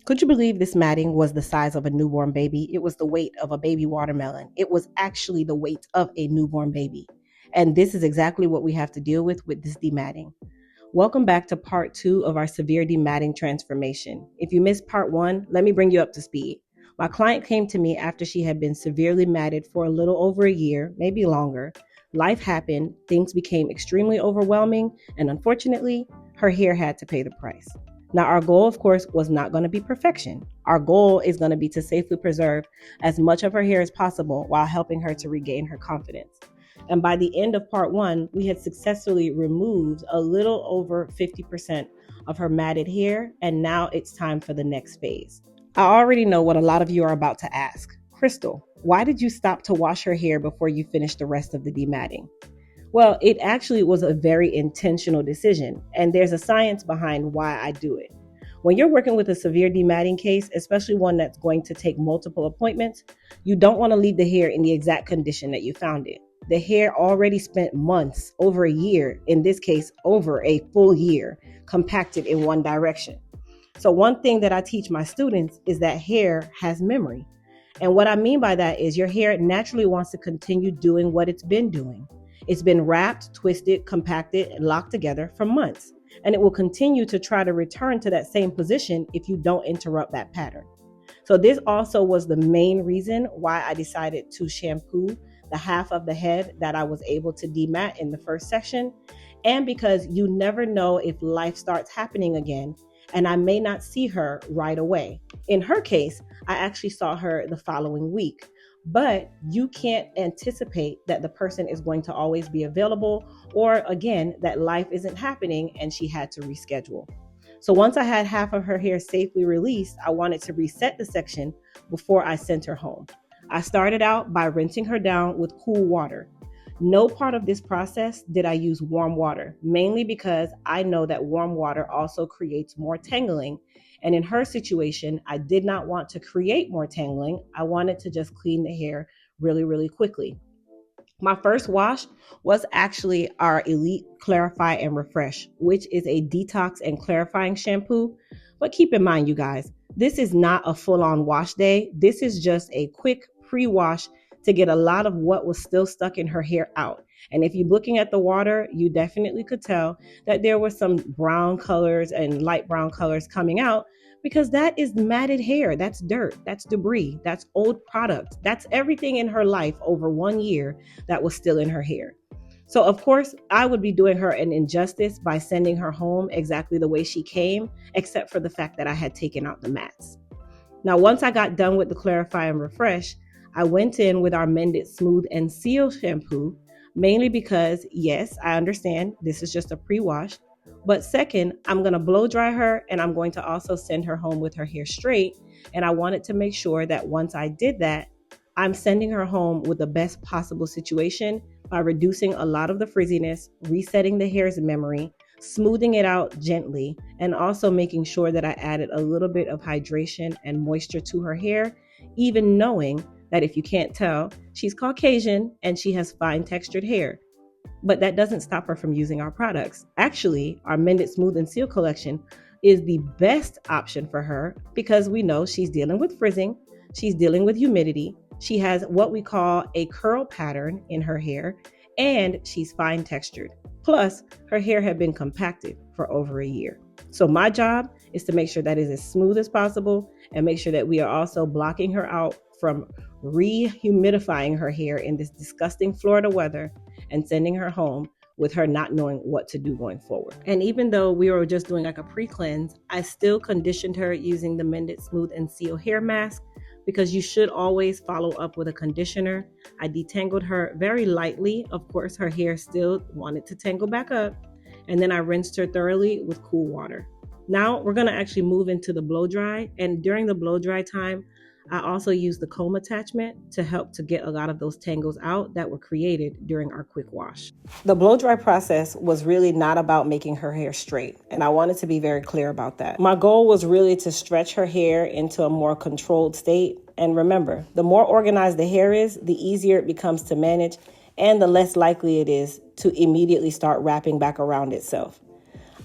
Could you believe this matting was the size of a newborn baby? It was the weight of a baby watermelon. It was actually the weight of a newborn baby. And this is exactly what we have to deal with this dematting. Welcome back to part 2 of our severe dematting transformation. If you missed part 1, let me bring you up to speed. My client came to me after she had been severely matted for a little over a year, maybe longer. Life happened, things became extremely overwhelming, and unfortunately, her hair had to pay the price. Now, our goal, of course, was not going to be perfection. Our goal is going to be to safely preserve as much of her hair as possible while helping her to regain her confidence. And by the end of part 1, we had successfully removed a little over 50% of her matted hair, and now it's time for the next phase. I already know what a lot of you are about to ask. Crystal, why did you stop to wash her hair before you finished the rest of the dematting? Well, it actually was a very intentional decision, and there's a science behind why I do it. When you're working with a severe dematting case, especially one that's going to take multiple appointments, you don't want to leave the hair in the exact condition that you found it. The hair already spent months, over a year, in this case, over a full year, compacted in one direction. So one thing that I teach my students is that hair has memory. And what I mean by that is your hair naturally wants to continue doing what it's been doing. It's been wrapped, twisted, compacted, and locked together for months. And it will continue to try to return to that same position if you don't interrupt that pattern. So this also was the main reason why I decided to shampoo the half of the head that I was able to demat in the first section. And because you never know if life starts happening again, and I may not see her right away. In her case, I actually saw her the following week. But you can't anticipate that the person is going to always be available, or again, that life isn't happening and she had to reschedule. So once I had half of her hair safely released, I wanted to reset the section before I sent her home. I started out by rinsing her down with cool water. No part of this process did I use warm water, mainly because I know that warm water also creates more tangling. And in her situation, I did not want to create more tangling. I wanted to just clean the hair really, really quickly. My first wash was actually our Elite Clarify and Refresh, which is a detox and clarifying shampoo. But keep in mind, you guys, this is not a full-on wash day. This is just a quick pre-wash to get a lot of what was still stuck in her hair out. And if you're looking at the water, you definitely could tell that there were some brown colors and light brown colors coming out, because that is matted hair. That's dirt, that's debris, that's old product. That's everything in her life over 1 year that was still in her hair. So of course, I would be doing her an injustice by sending her home exactly the way she came, except for the fact that I had taken out the mats. Now, once I got done with the Clarify and Refresh, I went in with our Mended Smooth and Seal shampoo, mainly because, yes, I understand this is just a pre-wash. But second, I'm going to blow dry her, and I'm going to also send her home with her hair straight. And I wanted to make sure that once I did that, I'm sending her home with the best possible situation by reducing a lot of the frizziness, resetting the hair's memory, smoothing it out gently, and also making sure that I added a little bit of hydration and moisture to her hair, even knowing that if you can't tell, she's Caucasian and she has fine textured hair. But that doesn't stop her from using our products. Actually, our Mended Smooth and Seal collection is the best option for her because we know she's dealing with frizzing, she's dealing with humidity, she has what we call a curl pattern in her hair, and she's fine textured. Plus, her hair had been compacted for over a year. So my job is to make sure that is as smooth as possible and make sure that we are also blocking her out from re-humidifying her hair in this disgusting Florida weather and sending her home with her not knowing what to do going forward. And even though we were just doing like a pre-cleanse, I still conditioned her using the Mended Smooth and Seal hair mask, because you should always follow up with a conditioner. I detangled her very lightly. Of course, her hair still wanted to tangle back up. And then I rinsed her thoroughly with cool water. Now we're gonna actually move into the blow dry. And during the blow dry time, I also used the comb attachment to help to get a lot of those tangles out that were created during our quick wash. The blow dry process was really not about making her hair straight, and I wanted to be very clear about that. My goal was really to stretch her hair into a more controlled state. And remember, the more organized the hair is, the easier it becomes to manage and the less likely it is to immediately start wrapping back around itself.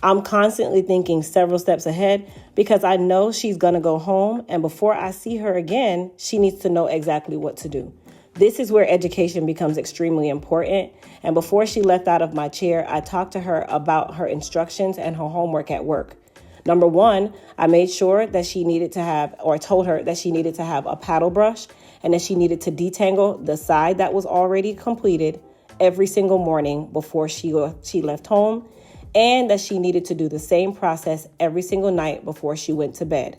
I'm constantly thinking several steps ahead because I know she's going to go home, and before I see her again, she needs to know exactly what to do. This is where education becomes extremely important. And before she left out of my chair, I talked to her about her instructions and her homework at work. Number one, I made sure that she needed to have, or told her that she needed to have a paddle brush and that she needed to detangle the side that was already completed every single morning before she left home, and that she needed to do the same process every single night before she went to bed.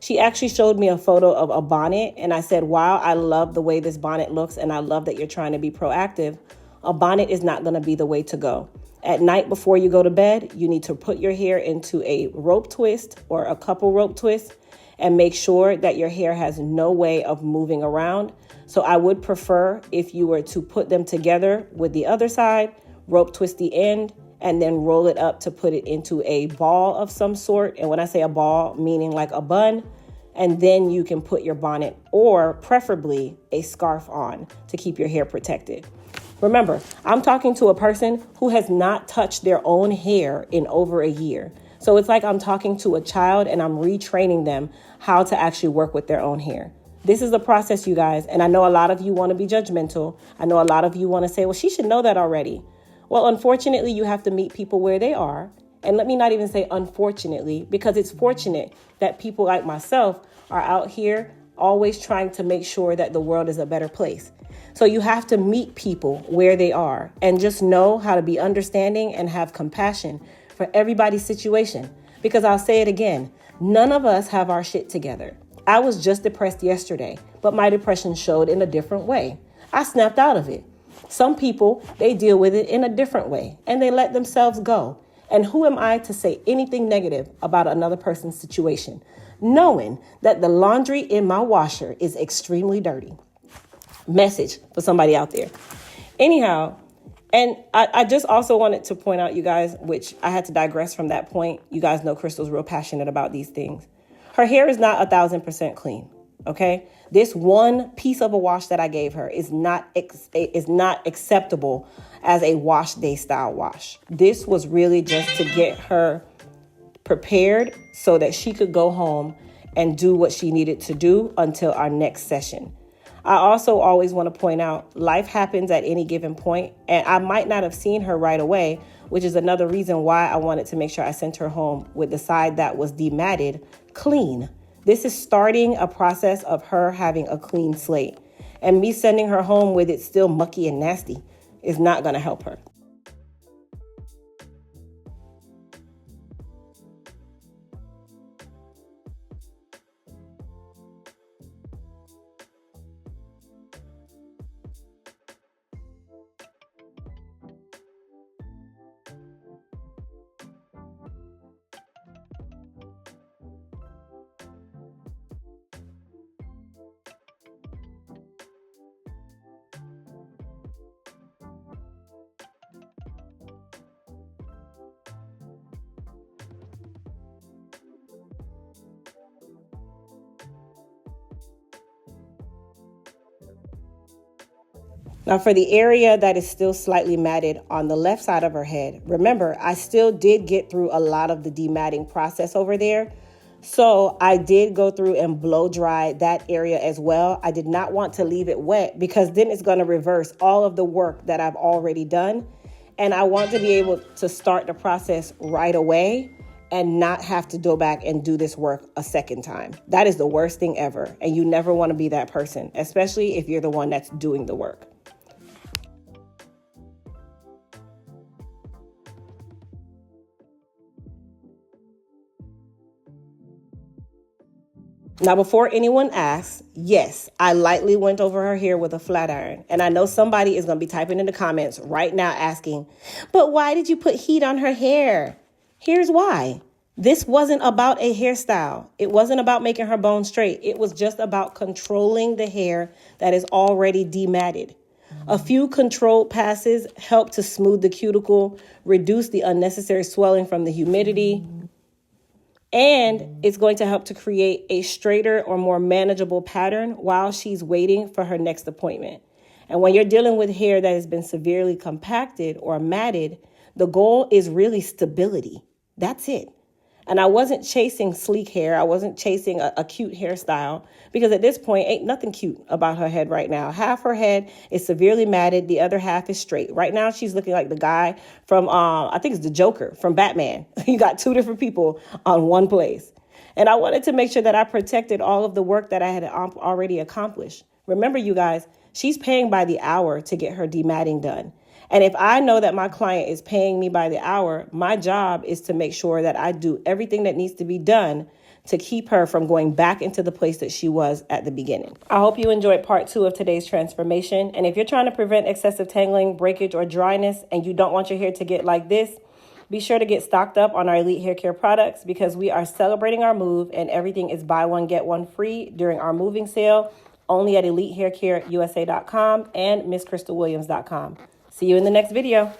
She actually showed me a photo of a bonnet, and I said, wow, I love the way this bonnet looks, and I love that you're trying to be proactive. A bonnet is not going to be the way to go. At night before you go to bed, you need to put your hair into a rope twist or a couple rope twists and make sure that your hair has no way of moving around. So I would prefer if you were to put them together with the other side, rope twist the end, and then roll it up to put it into a ball of some sort. And when I say a ball, meaning like a bun, and then you can put your bonnet or preferably a scarf on to keep your hair protected. Remember, I'm talking to a person who has not touched their own hair in over a year. So it's like I'm talking to a child and I'm retraining them how to actually work with their own hair. This is the process, you guys. And I know a lot of you want to be judgmental. I know a lot of you want to say, well, she should know that already. Well, unfortunately, you have to meet people where they are. And let me not even say unfortunately, because it's fortunate that people like myself are out here always trying to make sure that the world is a better place. So you have to meet people where they are and just know how to be understanding and have compassion for everybody's situation. Because I'll say it again, none of us have our shit together. I was just depressed yesterday, but my depression showed in a different way. I snapped out of it. Some people, they deal with it in a different way and they let themselves go. And who am I to say anything negative about another person's situation, knowing that the laundry in my washer is extremely dirty? Message for somebody out there. Anyhow, and I just also wanted to point out, you guys, which I had to digress from that point. You guys know Crystal's real passionate about these things. Her hair is not 1,000% clean. Okay, this one piece of a wash that I gave her is not acceptable as a wash day style wash. This was really just to get her prepared so that she could go home and do what she needed to do until our next session. I also always want to point out life happens at any given point, and I might not have seen her right away, which is another reason why I wanted to make sure I sent her home with the side that was dematted clean. This is starting a process of her having a clean slate, and me sending her home with it still mucky and nasty is not going to help her. Now, for the area that is still slightly matted on the left side of her head, remember, I still did get through a lot of the dematting process over there. So I did go through and blow dry that area as well. I did not want to leave it wet because then it's going to reverse all of the work that I've already done. And I want to be able to start the process right away and not have to go back and do this work a second time. That is the worst thing ever. And you never want to be that person, especially if you're the one that's doing the work. Now, before anyone asks, yes, I lightly went over her hair with a flat iron. And I know somebody is going to be typing in the comments right now asking, but why did you put heat on her hair? Here's why. This wasn't about a hairstyle. It wasn't about making her bone straight. It was just about controlling the hair that is already dematted. A few controlled passes help to smooth the cuticle, reduce the unnecessary swelling from the humidity, and it's going to help to create a straighter or more manageable pattern while she's waiting for her next appointment. And when you're dealing with hair that has been severely compacted or matted, the goal is really stability. That's it. And I wasn't chasing sleek hair. I wasn't chasing a cute hairstyle, because at this point, ain't nothing cute about her head right now. Half her head is severely matted. The other half is straight. Right now, she's looking like the guy from, I think it's the Joker from Batman. You got two different people on one place. And I wanted to make sure that I protected all of the work that I had already accomplished. Remember, you guys, she's paying by the hour to get her dematting done. And if I know that my client is paying me by the hour, my job is to make sure that I do everything that needs to be done to keep her from going back into the place that she was at the beginning. I hope you enjoyed part 2 of today's transformation. And if you're trying to prevent excessive tangling, breakage, or dryness, and you don't want your hair to get like this, be sure to get stocked up on our Elite Hair Care products, because we are celebrating our move and everything is buy one, get one free during our moving sale, only at EliteHairCareUSA.com and MissCrystalWilliams.com. See you in the next video.